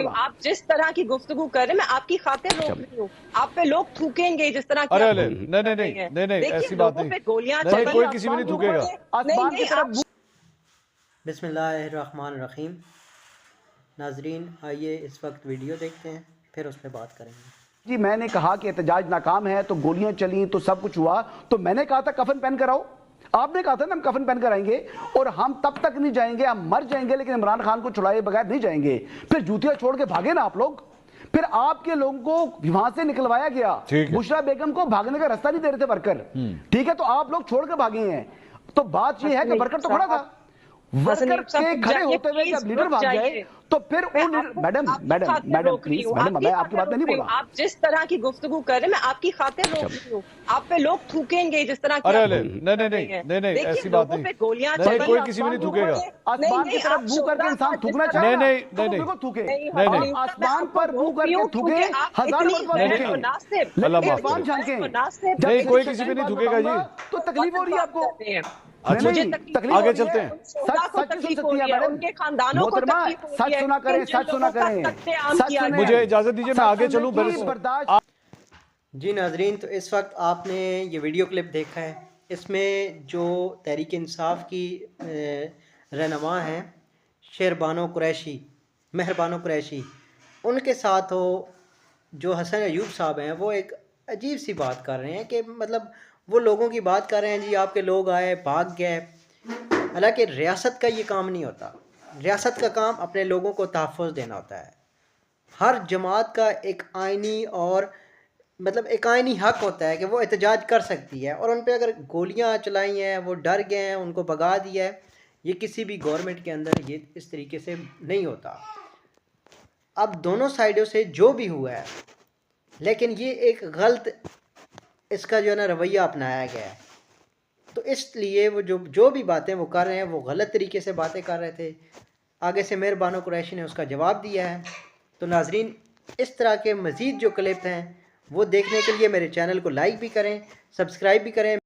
हूँ। आप जिस तरह की गुफ्तगू कर रहे हैं, मैं आपकी खातिर रोक रही हूँ। आप पे लोग थूकेंगे जिस तरह की अरे आप अरे गुफ्तगू नहीं कर नहीं रही हैं। नहीं नहीं देखिए, ऐसी बात लोगों नहीं। पे गोलियां नहीं चली, कोई किसी भी नहीं थूकेगा। आसमान की तरफ। बिस्मिल्लाहिर्रहमानिर्रहीम। नाजरीन, आइए इस वक्त वीडियो देखते हैं, फिर उस पर बात करेंगे। जी, मैंने कहा कि एहतजाज नाकाम है तो गोलियां चली तो सब कुछ हुआ, तो मैंने कहा था कफन पहन कर आओ। आपने कहा था ना हम कफन पहन कर आएंगे और हम तब तक नहीं जाएंगे, हम मर जाएंगे लेकिन इमरान खान को छुड़ाए बगैर नहीं जाएंगे। फिर जूतियां छोड़ के भागे ना आप लोग, फिर आपके लोगों को वहां से निकलवाया गया। बुशरा बेगम को भागने का रास्ता नहीं दे रहे थे वर्कर, ठीक है, तो आप लोग छोड़ के भागे हैं। तो बात यह है कि वर्कर तो खड़ा था, वर्कर के खड़े होते हुए जब लीडर भाग जाए तो फिर मैडम प्लीज, मैडम मैं आपकी बात में नहीं बोला। आप जिस तरह की गुफ्तगू कर रहे हैं, मैं आपकी खातिर रोक रही हूँ। आप पे लोग थूकेंगे जिस तरह की। अरे अरे नहीं ऐसी बात नहीं। गोलियां नहीं कोई किसी भी नहीं थूकेगा। आसमान की तरफ मुंह करके इंसान थूकना चाहिए। नहीं थूके, नहीं आसमान पर मुंह करके थूके, हजार आसमान झांके, नहीं कोई किसी भी नहीं थूकेगा जी। तो तकलीफ हो रही है आपको। अच्छा आगे चलते हैं। उनके खानदानों को सच सुना करें, सच सुना करें। मुझे इजाजत दीजिए, मैं आगे चलूं। जी नाजरीन, तो इस वक्त आपने ये वीडियो क्लिप देखा है, इसमें जो तहरीक इंसाफ की रहनुमा हैं शेरबानो कुरैशी, मेहरबानो कुरैशी, उनके साथ हो जो हसन अयूब साहब हैं, वो एक अजीब सी बात कर रहे हैं कि मतलब वो लोगों की बात कर रहे हैं जी आपके लोग आए भाग गए। हालांकि रियासत का ये काम नहीं होता। रियासत का काम अपने लोगों को तहफ़्फ़ुज़ देना होता है। हर जमात का एक आइनी और मतलब एक आइनी हक़ होता है कि वो एहतजाज कर सकती है, और उन पर अगर गोलियां चलाई हैं, वो डर गए हैं, उनको भगा दिया है, ये किसी भी गवर्नमेंट के अंदर ये इस तरीके से नहीं होता। अब दोनों साइडों से जो भी हुआ है, लेकिन ये एक गलत इसका जो है ना रवैया अपनाया गया है, तो इसलिए वो जो भी बातें वो कर रहे हैं वो गलत तरीके से बातें कर रहे थे। आगे से मेहरबानो कुरैशी ने उसका जवाब दिया है। तो नाजरीन, इस तरह के मज़ीद जो क्लिप हैं वो देखने के लिए मेरे चैनल को लाइक भी करें, सब्सक्राइब भी करें।